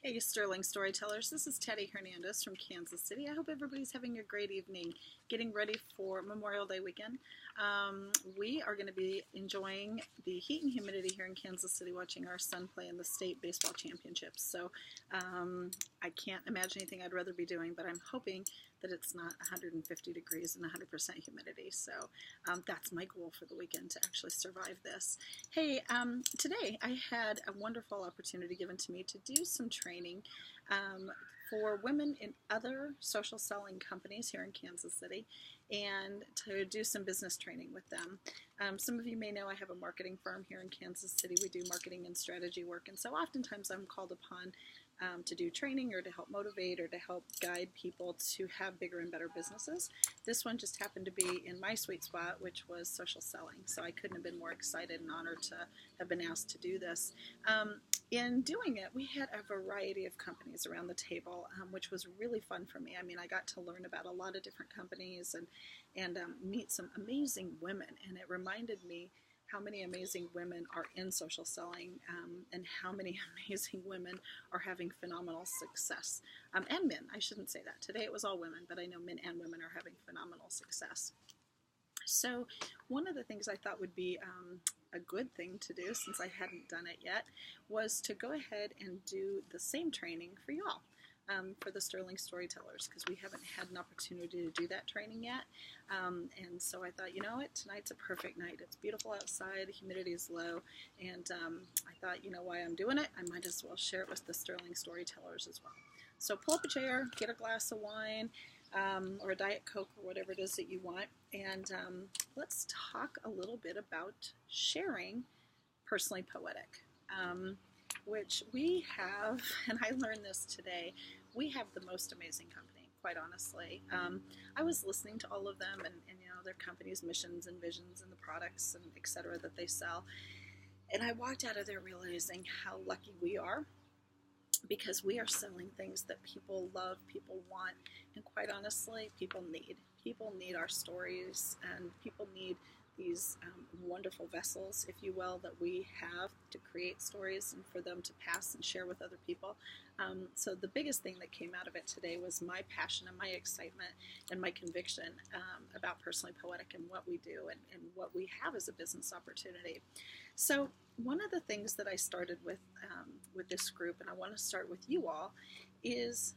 Hey, Sterling Storytellers. This is Teddy Hernandez from Kansas City. I hope everybody's having a great evening getting ready for Memorial Day weekend. We are going to be enjoying the heat and humidity here in Kansas City, watching our son play in the state baseball championships. So I can't imagine anything I'd rather be doing, but I'm hoping that it's not 150 degrees and 100% humidity. So that's my goal for the weekend, to actually survive this. Hey, today I had a wonderful opportunity given to me to do some training for women in other social selling companies here in Kansas City, and to do some business training with them. Some of you may know I have a marketing firm here in Kansas City. We do marketing and strategy work, and so oftentimes I'm called upon to do training or to help motivate or to help guide people to have bigger and better businesses. This one just happened to be in my sweet spot, which was social selling. So I couldn't have been more excited and honored to have been asked to do this. In doing it, we had a variety of companies around the table, which was really fun for me. I mean, I got to learn about a lot of different companies and meet some amazing women, and it reminded me how many amazing women are in social selling, and how many amazing women are having phenomenal success. And men, I shouldn't say that. Today it was all women, but I know men and women are having phenomenal success. So one of the things I thought would be a good thing to do, since I hadn't done it yet, was to go ahead and do the same training for y'all. For the Sterling Storytellers, because we haven't had an opportunity to do that training yet. And so I thought, you know what, tonight's a perfect night. It's beautiful outside, the humidity is low, and I thought, you know, while I'm doing it, I might as well share it with the Sterling Storytellers as well. So pull up a chair, get a glass of wine, or a Diet Coke, or whatever it is that you want, and let's talk a little bit about sharing Personally Poetic. Which we have, and I learned this today, we have the most amazing company, quite honestly. I was listening to all of them and you know, their company's missions and visions and the products and et cetera that they sell. And I walked out of there realizing how lucky we are, because we are selling things that people love, people want, and quite honestly, people need. People need our stories, and people need these wonderful vessels, if you will, that we have to create stories and for them to pass and share with other people. So the biggest thing that came out of it today was my passion and my excitement and my conviction about Personally Poetic and what we do and what we have as a business opportunity. So one of the things that I started with this group, and I want to start with you all, is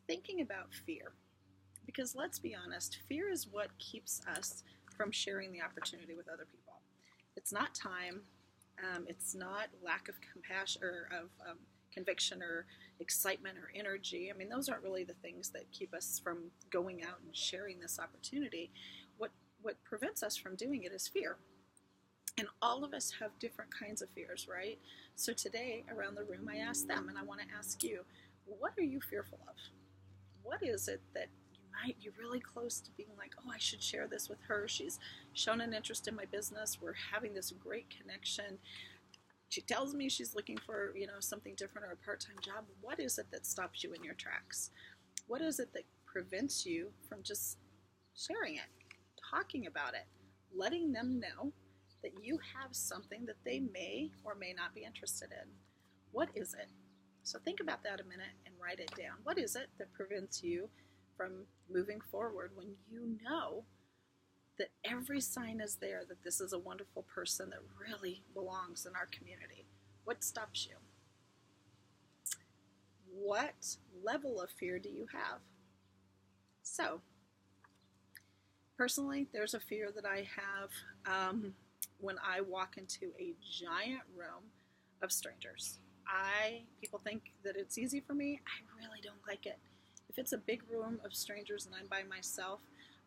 thinking about fear. Because let's be honest, fear is what keeps us from sharing the opportunity with other people. It's not time. It's not lack of compassion or of conviction or excitement or energy. I mean, those aren't really the things that keep us from going out and sharing this opportunity. What prevents us from doing it is fear. And all of us have different kinds of fears, right? So today, around the room, I asked them, and I want to ask you, what are you fearful of? What is it that might be really close to being like, oh, I should share this with her. She's shown an interest in my business. We're having this great connection. She tells me she's looking for, you know, something different or a part-time job. What is it that stops you in your tracks? What is it that prevents you from just sharing it, talking about it, letting them know that you have something that they may or may not be interested in? What is it? So think about that a minute and write it down. What is it that prevents you from moving forward when you know that every sign is there that this is a wonderful person that really belongs in our community? What stops you? What level of fear do you have? So, personally, there's a fear that I have when I walk into a giant room of strangers. People think that it's easy for me. I really don't like it. If it's a big room of strangers and I'm by myself,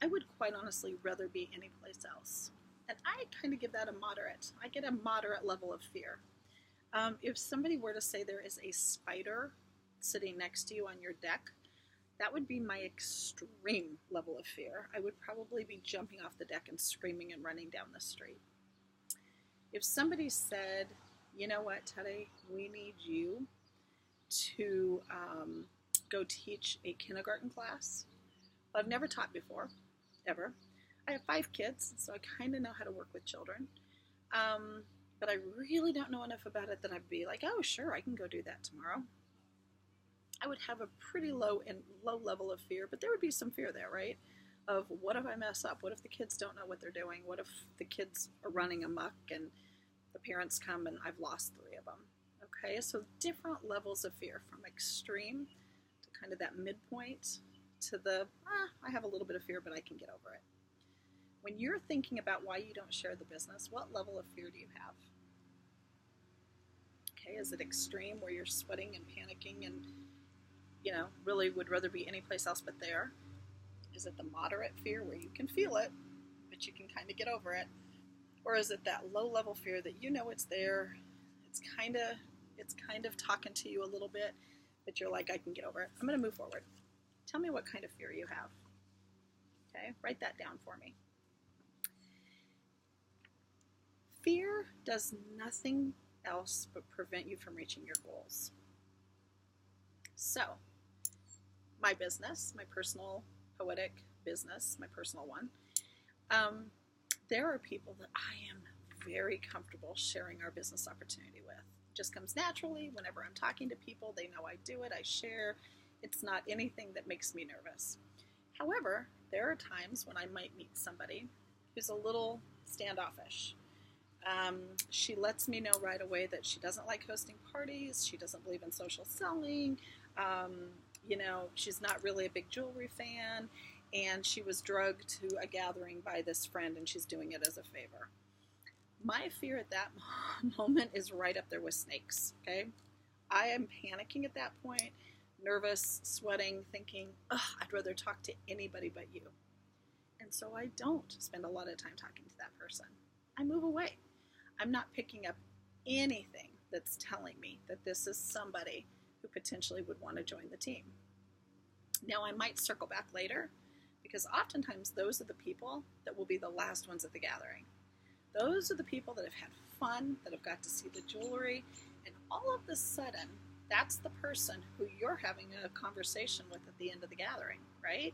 I would quite honestly rather be anyplace else. And I kind of give that a moderate. I get a moderate level of fear. If somebody were to say there is a spider sitting next to you on your deck, that would be my extreme level of fear. I would probably be jumping off the deck and screaming and running down the street. If somebody said, you know what, Teddy, we need you to go teach a kindergarten class. Well, I've never taught before, ever. I have 5 kids, so I kind of know how to work with children. But I really don't know enough about it that I'd be like, oh, sure, I can go do that tomorrow. I would have a pretty low level of fear, but there would be some fear there, right? Of what if I mess up? What if the kids don't know what they're doing? What if the kids are running amok and the parents come and I've lost 3 of them? Okay, so different levels of fear, from extreme to kind of that midpoint to the, I have a little bit of fear, but I can get over it. When you're thinking about why you don't share the business, what level of fear do you have? Okay, is it extreme where you're sweating and panicking and, really would rather be anyplace else but there? Is it the moderate fear where you can feel it, but you can kind of get over it? Or is it that low level fear that it's there, it's kind of talking to you a little bit, but you're like, I can get over it. I'm going to move forward. Tell me what kind of fear you have. Okay, write that down for me. Fear does nothing else but prevent you from reaching your goals. So, my business, my personal poetic business, my personal one, there are people that I am very comfortable sharing our business opportunity with. It just comes naturally. Whenever I'm talking to people, they know I do it, I share. It's not anything that makes me nervous. However, there are times when I might meet somebody who's a little standoffish. She lets me know right away that she doesn't like hosting parties, she doesn't believe in social selling, she's not really a big jewelry fan, and she was drugged to a gathering by this friend and she's doing it as a favor. My fear at that moment is right up there with snakes, okay? I am panicking at that point, nervous, sweating, thinking, I'd rather talk to anybody but you. And so I don't spend a lot of time talking to that person. I move away. I'm not picking up anything that's telling me that this is somebody who potentially would want to join the team. Now, I might circle back later, because oftentimes those are the people that will be the last ones at the gathering. Those are the people that have had fun, that have got to see the jewelry, and all of a sudden, that's the person who you're having a conversation with at the end of the gathering, right?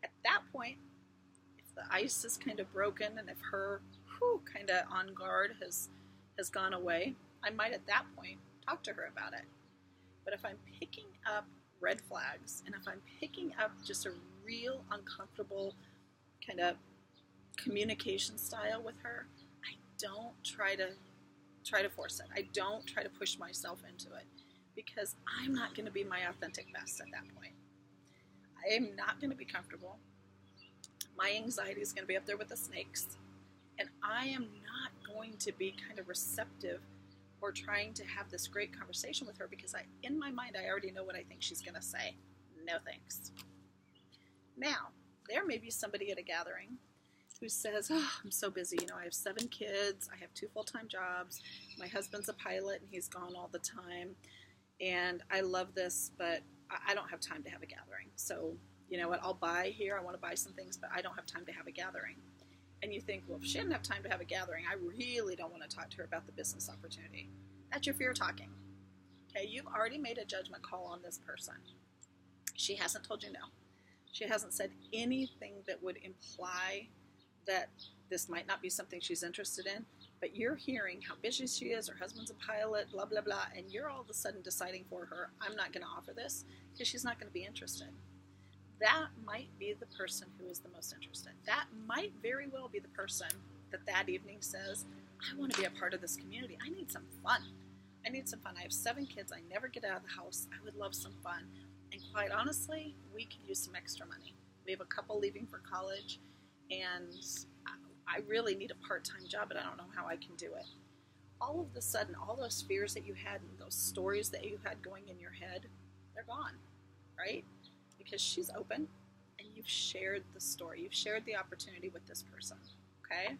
At that point, if the ice is kind of broken and if her kind of on guard has gone away, I might at that point talk to her about it. But if I'm picking up red flags, and if I'm picking up just a real uncomfortable kind of communication style with her, I don't try to force it. I don't try to push myself into it, because I'm not going to be my authentic best at that point. I am not going to be comfortable. My anxiety is going to be up there with the snakes, and I am not going to be kind of receptive or trying to have this great conversation with her, because in my mind, I already know what I think she's going to say. No thanks. Now, there may be somebody at a gathering who says, I'm so busy. I have 7 kids. I have 2 full-time jobs. My husband's a pilot and he's gone all the time. And I love this, but I don't have time to have a gathering. So, you know what? I'll buy here. I want to buy some things, but I don't have time to have a gathering. And you think, well, if she didn't have time to have a gathering, I really don't want to talk to her about the business opportunity. That's your fear talking. Okay, you've already made a judgment call on this person. She hasn't told you no. She hasn't said anything that would imply that this might not be something she's interested in, but you're hearing how busy she is, her husband's a pilot, blah, blah, blah, and you're all of a sudden deciding for her, I'm not going to offer this because she's not going to be interested. That might be the person who is the most interested. That might very well be the person that evening says, I want to be a part of this community. I need some fun. I need some fun. I have 7 kids. I never get out of the house. I would love some fun. And quite honestly, we could use some extra money. We have a couple leaving for college, and I really need a part-time job, but I don't know how I can do it. All of a sudden, all those fears that you had and those stories that you had going in your head, they're gone, right? Because she's open, and you've shared the story. You've shared the opportunity with this person, okay?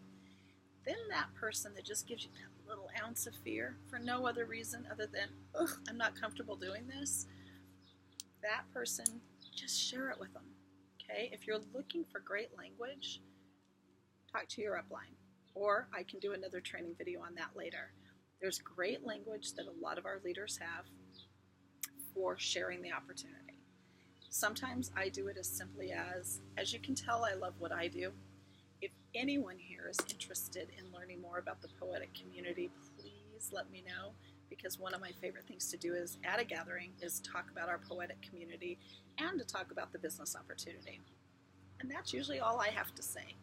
Then that person that just gives you that little ounce of fear for no other reason other than, I'm not comfortable doing this, that person, just share it with them, okay? If you're looking for great language, talk to your upline, or I can do another training video on that later. There's great language that a lot of our leaders have for sharing the opportunity. Sometimes I do it as simply as you can tell, I love what I do. If anyone here is interested in learning more about the poetic community, please let me know, because one of my favorite things to do is at a gathering is talk about our poetic community and to talk about the business opportunity. And that's usually all I have to say.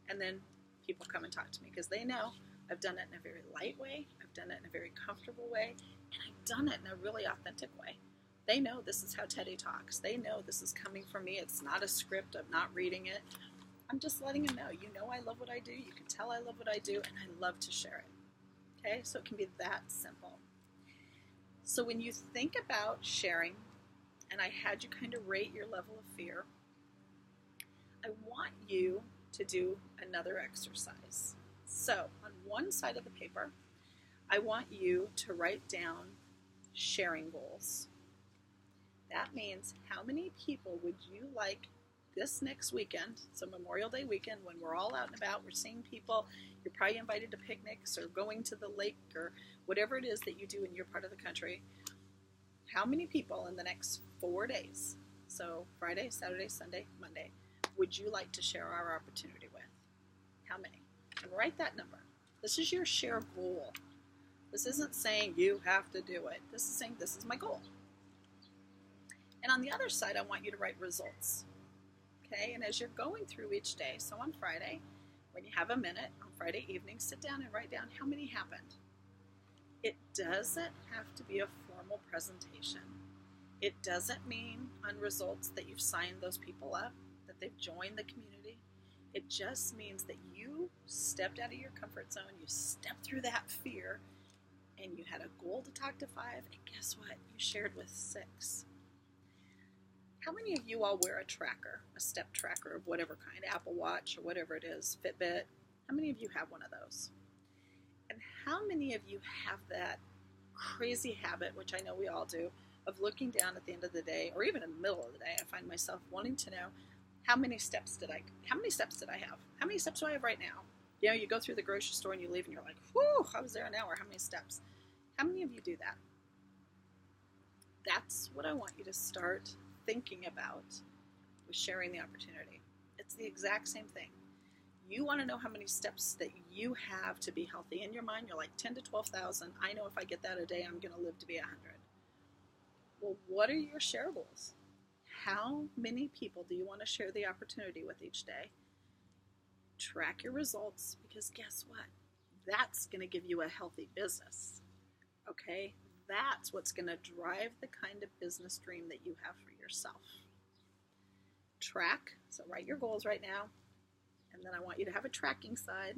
And then people come and talk to me because they know I've done it in a very light way, I've done it in a very comfortable way, and I've done it in a really authentic way. They know this is how Teddy talks. They know this is coming from me. It's not a script. I'm not reading it. I'm just letting them know. You know I love what I do. You can tell I love what I do, and I love to share it. Okay? So it can be that simple. So when you think about sharing, and I had you kind of rate your level of fear, I want you to do another exercise. So on one side of the paper, I want you to write down sharing goals. That means how many people would you like this next weekend, so Memorial Day weekend, when we're all out and about, we're seeing people, you're probably invited to picnics or going to the lake or whatever it is that you do in your part of the country. How many people in the next 4 days, so Friday, Saturday, Sunday, Monday, would you like to share our opportunity with? How many? And write that number. This is your share goal. This isn't saying you have to do it. This is saying this is my goal. And on the other side, I want you to write results. Okay, and as you're going through each day, so on Friday, when you have a minute, on Friday evening, sit down and write down how many happened. It doesn't have to be a formal presentation. It doesn't mean on results that you've signed those people up, that they've joined the community. It just means that you stepped out of your comfort zone, you stepped through that fear, and you had a goal to talk to 5, and guess what? You shared with 6. How many of you all wear a tracker, a step tracker of whatever kind, Apple Watch or whatever it is, Fitbit? How many of you have one of those? And how many of you have that crazy habit, which I know we all do, of looking down at the end of the day, or even in the middle of the day, I find myself wanting to know, how many steps did I have? How many steps do I have right now? You know, you go through the grocery store and you leave and you're like, whew, I was there an hour. How many steps? How many of you do that? That's what I want you to start thinking about with sharing the opportunity. It's the exact same thing. You want to know how many steps that you have to be healthy. In your mind, you're like 10 to 12,000. I know if I get that a day, I'm going to live to be 100. Well, what are your share goals? How many people do you want to share the opportunity with each day? Track your results, because guess what? That's going to give you a healthy business. Okay? That's what's going to drive the kind of business dream that you have for yourself. Track, so write your goals right now, and then I want you to have a tracking side,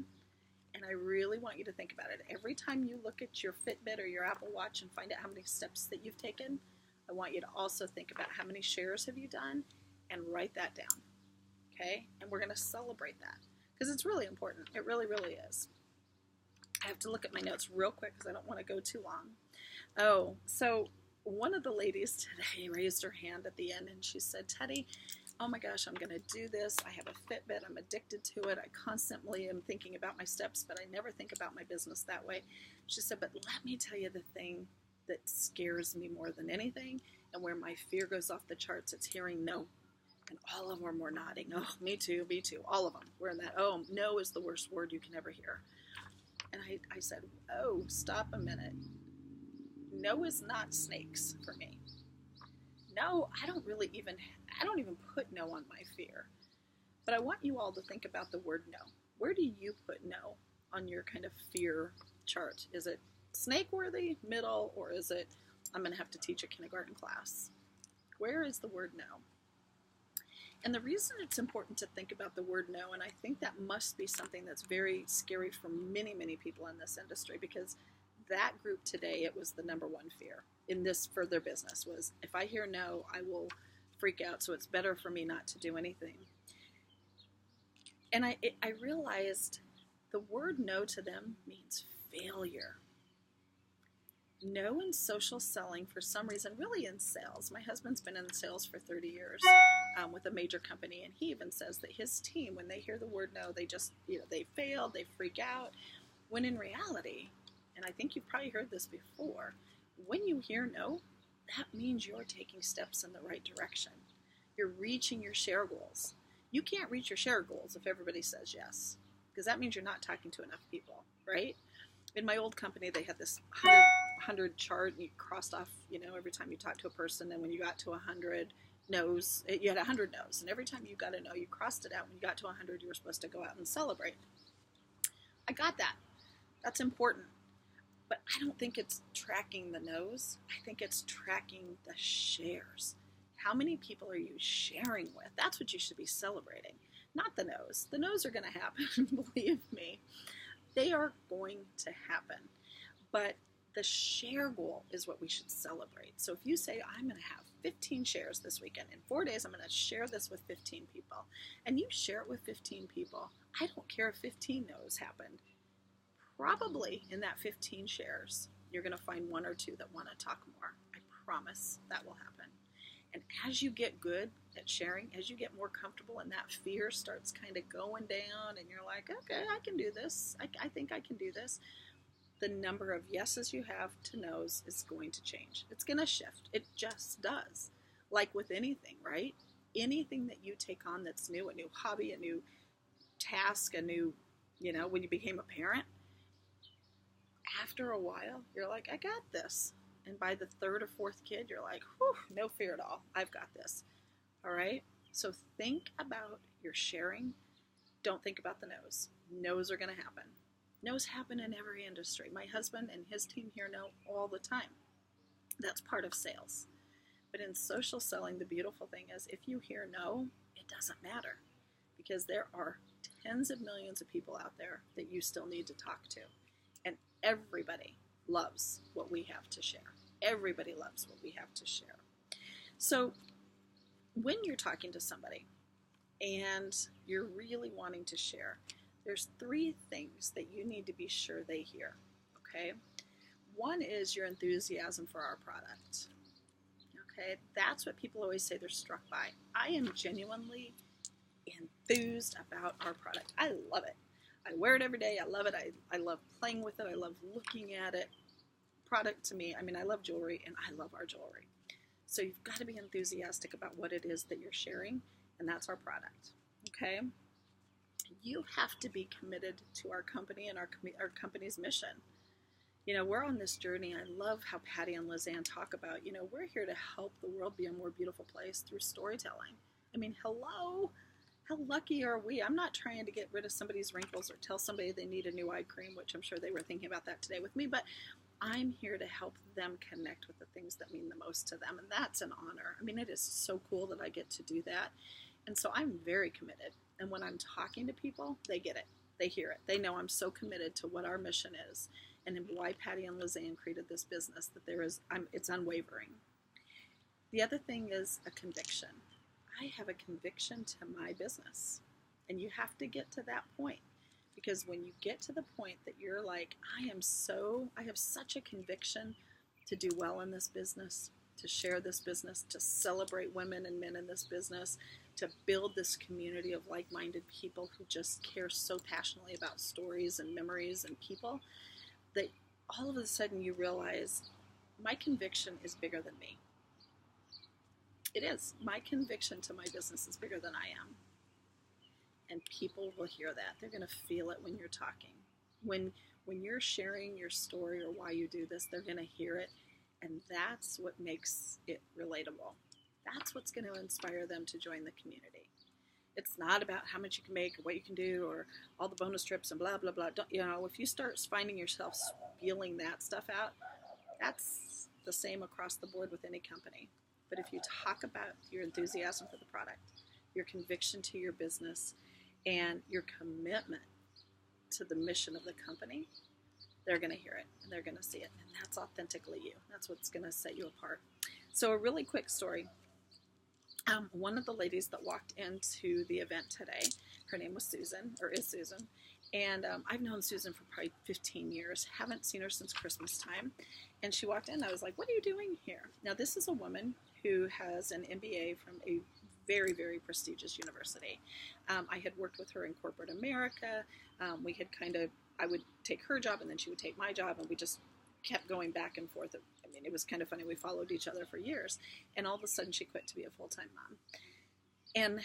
and I really want you to think about it. Every time you look at your Fitbit or your Apple Watch and find out how many steps that you've taken, I want you to also think about how many shares have you done and write that down, okay? And we're going to celebrate that because it's really important. It really, really is. I have to look at my notes real quick because I don't want to go too long. Oh, so one of the ladies today raised her hand at the end and she said, Teddy, oh my gosh, I'm going to do this. I have a Fitbit. I'm addicted to it. I constantly am thinking about my steps, but I never think about my business that way. She said, but let me tell you the thing that scares me more than anything and where my fear goes off the charts. It's hearing no. And all of them were nodding. Oh, me too, all of them. We're in that, oh, no is the worst word you can ever hear. And I said, oh, stop a minute. No is not snakes for me. No, I don't even put no on my fear. But I want you all to think about the word no. Where do you put no on your kind of fear chart? Is it snake worthy, middle, or is it I'm going to have to teach a kindergarten class? Where is the word no? And the reason it's important to think about the word no, and I think that must be something that's very scary for many, many people in this industry, because that group today, it was the number one fear in this for their business was, if I hear no, I will freak out, so it's better for me not to do anything. And I realized the word no to them means failure. No in social selling, for some reason, really in sales. My husband's been in sales for 30 years with a major company, and he even says that his team, when they hear the word no, they just, they fail, they freak out. When in reality, and I think you've probably heard this before, when you hear no, that means you're taking steps in the right direction. You're reaching your share goals. You can't reach your share goals if everybody says yes, because that means you're not talking to enough people, right? In my old company, they had this 100 chart, and you crossed off, every time you talked to a person, and when you got to 100 no's, you had 100 no's, and every time you got a no, you crossed it out. When you got to 100, you were supposed to go out and celebrate. I got that. That's important. But I don't think it's tracking the no's. I think it's tracking the shares. How many people are you sharing with? That's what you should be celebrating, not the no's. The no's are going to happen, believe me. They are going to happen. But the share goal is what we should celebrate. So if you say, I'm going to have 15 shares this weekend, in 4 days I'm going to share this with 15 people, and you share it with 15 people, I don't care if 15 no's happened. Probably in that 15 shares, you're going to find one or two that want to talk more. I promise that will happen. And as you get good at sharing, as you get more comfortable and that fear starts kind of going down and you're like, okay, I can do this. I think I can do this. The number of yeses you have to no's is going to change. It's going to shift. It just does. Like with anything, right? Anything that you take on that's new, a new hobby, a new task, a new, when you became a parent, after a while, you're like, I got this. And by the third or fourth kid, you're like, whew, no fear at all. I've got this. All right? So think about your sharing. Don't think about the no's. No's are going to happen. No's happen in every industry. My husband and his team here know all the time. That's part of sales. But in social selling, the beautiful thing is if you hear no, it doesn't matter. Because there are tens of millions of people out there that you still need to talk to. And everybody loves what we have to share. Everybody loves what we have to share. So when you're talking to somebody and you're really wanting to share, there's 3 things that you need to be sure they hear, okay? One is your enthusiasm for our product, okay? That's what people always say they're struck by. I am genuinely enthused about our product. I love it. I wear it every day. I love it. I love playing with it. I love looking at it. Product to me, I love jewelry and I love our jewelry. So you've got to be enthusiastic about what it is that you're sharing, and that's our product, okay? You have to be committed to our company and our company's mission. We're on this journey. I love how Patty and Lizanne talk about, we're here to help the world be a more beautiful place through storytelling. Hello? How lucky are we? I'm not trying to get rid of somebody's wrinkles or tell somebody they need a new eye cream, which I'm sure they were thinking about that today with me, but I'm here to help them connect with the things that mean the most to them, and that's an honor. It is so cool that I get to do that, and so I'm very committed, and when I'm talking to people, they get it. They hear it. They know I'm so committed to what our mission is and why Patty and Lizanne created this business, that it's unwavering. The other thing is a conviction. I have a conviction to my business, and you have to get to that point, because when you get to the point that you're like, I have such a conviction to do well in this business, to share this business, to celebrate women and men in this business, to build this community of like-minded people who just care so passionately about stories and memories and people, that all of a sudden you realize my conviction is bigger than me. It is. My conviction to my business is bigger than I am. And people will hear that. They're going to feel it when you're talking. When you're sharing your story or why you do this, they're going to hear it. And that's what makes it relatable. That's what's going to inspire them to join the community. It's not about how much you can make or what you can do or all the bonus trips and blah, blah, blah. If you start finding yourself spilling that stuff out, that's the same across the board with any company. But if you talk about your enthusiasm for the product, your conviction to your business, and your commitment to the mission of the company, they're going to hear it and they're going to see it. And that's authentically you. That's what's going to set you apart. So a really quick story. One of the ladies that walked into the event today, her name was Susan, or is Susan. And I've known Susan for probably 15 years. Haven't seen her since Christmas time. And she walked in. I was like, what are you doing here? Now, this is a woman who has an MBA from a very, very prestigious university. I had worked with her in corporate America. We had I would take her job and then she would take my job, and we just kept going back and forth. It was kind of funny. We followed each other for years, and all of a sudden she quit to be a full-time mom. And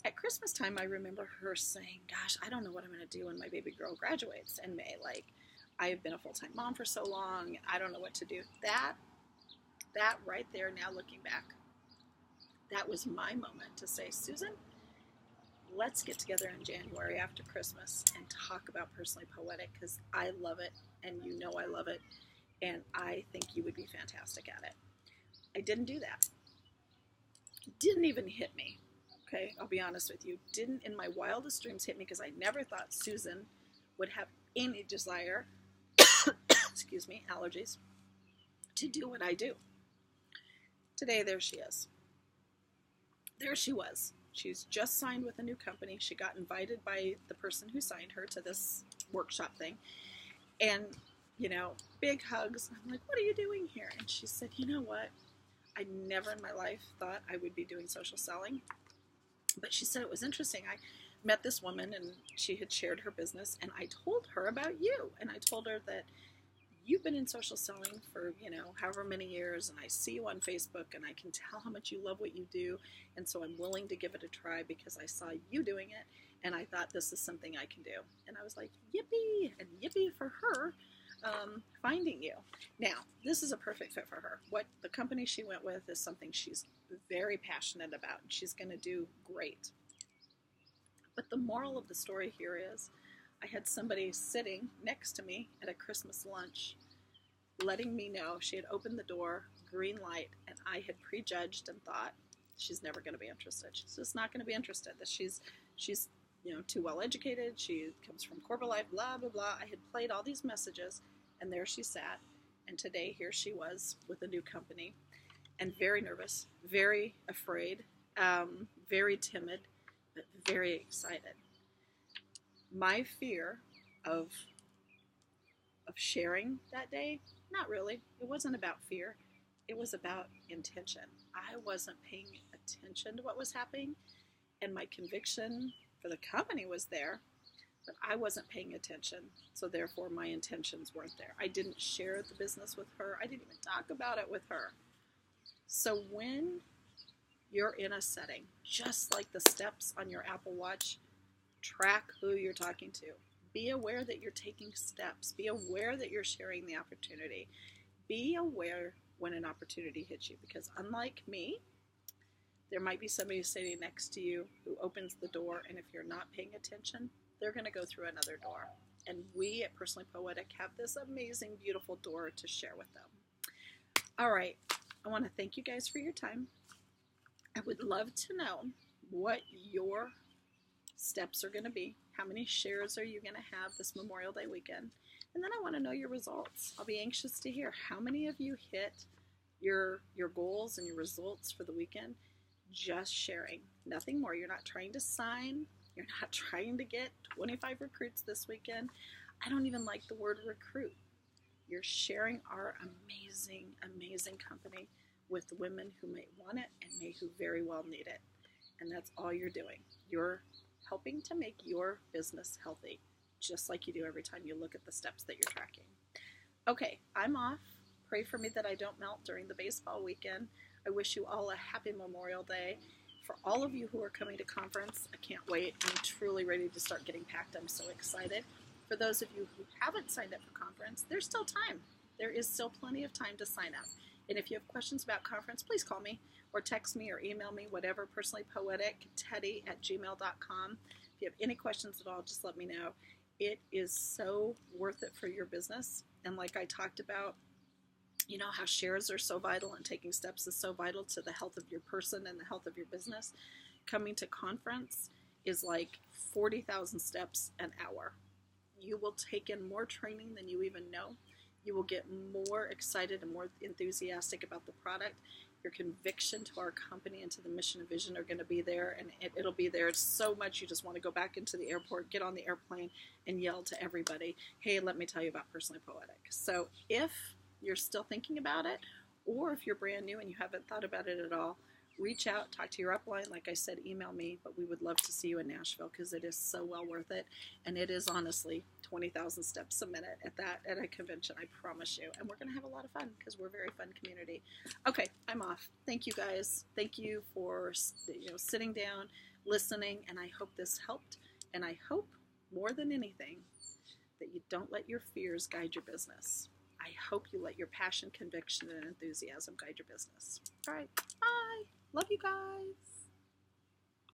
at Christmas time, I remember her saying, gosh, I don't know what I'm going to do when my baby girl graduates in May. I've been a full-time mom for so long. I don't know what to do. That right there, now looking back, that was my moment to say, Susan, let's get together in January after Christmas and talk about Personally Poetic, because I love it, and you know I love it, and I think you would be fantastic at it. I didn't do that. It didn't even hit me. Okay, I'll be honest with you. Didn't in my wildest dreams hit me, because I never thought Susan would have any desire, excuse me, allergies, to do what I do. Today, there she is. There she was. She's just signed with a new company. She got invited by the person who signed her to this workshop thing. And, you know, big hugs. I'm like, what are you doing here? And she said, you know what? I never in my life thought I would be doing social selling. But she said it was interesting. I met this woman, and she had shared her business, and I told her about you. And I told her that you've been in social selling for, you know, however many years, and I see you on Facebook, and I can tell how much you love what you do, and so I'm willing to give it a try because I saw you doing it, and I thought this is something I can do. And I was like, yippee, and yippee for her finding you. Now, this is a perfect fit for her. What the company she went with is something she's very passionate about, and she's going to do great. But the moral of the story here is, I had somebody sitting next to me at a Christmas lunch letting me know she had opened the door, green light, and I had prejudged and thought, she's never going to be interested. She's just not going to be interested. That she's you know, too well educated. She comes from corporate life, blah, blah, blah. I had played all these messages, and there she sat. And today, here she was with a new company, and very nervous, very afraid, very timid, but very excited. My fear of sharing that day, not really. It wasn't about fear. It was about intention. I wasn't paying attention to what was happening, and my conviction for the company was there, but I wasn't paying attention, so therefore my intentions weren't there. I didn't share the business with her. I didn't even talk about it with her. So when you're in a setting, just like the steps on your Apple Watch, track who you're talking to. Be aware that you're taking steps. Be aware that you're sharing the opportunity. Be aware when an opportunity hits you, because unlike me, there might be somebody sitting next to you who opens the door, and if you're not paying attention, they're going to go through another door. And we at Personally Poetic have this amazing, beautiful door to share with them. All right, I want to thank you guys for your time. I would love to know what your steps are going to be. How many shares are you going to have this Memorial Day weekend? And then I want to know your results. I'll be anxious to hear how many of you hit your goals and your results for the weekend. Just sharing, nothing more. You're not trying to sign. You're not trying to get 25 recruits this weekend. I don't even like the word recruit. You're sharing our amazing, amazing company with women who may want it and who very well need it. And that's all you're doing. You're helping to make your business healthy, just like you do every time you look at the steps that you're tracking. Okay, I'm off. Pray for me that I don't melt during the baseball weekend. I wish you all a happy Memorial Day. For all of you who are coming to conference, I can't wait. I'm truly ready to start getting packed. I'm so excited. For those of you who haven't signed up for conference, there's still time. There is still plenty of time to sign up. And if you have questions about conference, please call me or text me or email me, whatever, personallypoetic@teddy@gmail.com. If you have any questions at all, just let me know. It is so worth it for your business. And like I talked about, you know how shares are so vital and taking steps is so vital to the health of your person and the health of your business. Coming to conference is like 40,000 steps an hour. You will take in more training than you even know. You will get more excited and more enthusiastic about the product. Your conviction to our company and to the mission and vision are going to be there, and it'll be there so much you just want to go back into the airport, get on the airplane, and yell to everybody, hey, let me tell you about Personally Poetic. So if you're still thinking about it, or if you're brand new and you haven't thought about it at all, reach out, talk to your upline. Like I said, email me, but we would love to see you in Nashville because it is so well worth it. And it is honestly 20,000 steps a minute at a convention, I promise you. And we're going to have a lot of fun because we're a very fun community. Okay, I'm off. Thank you guys. Thank you for sitting down, listening, and I hope this helped. And I hope more than anything that you don't let your fears guide your business. I hope you let your passion, conviction, and enthusiasm guide your business. All right, bye. Love you guys.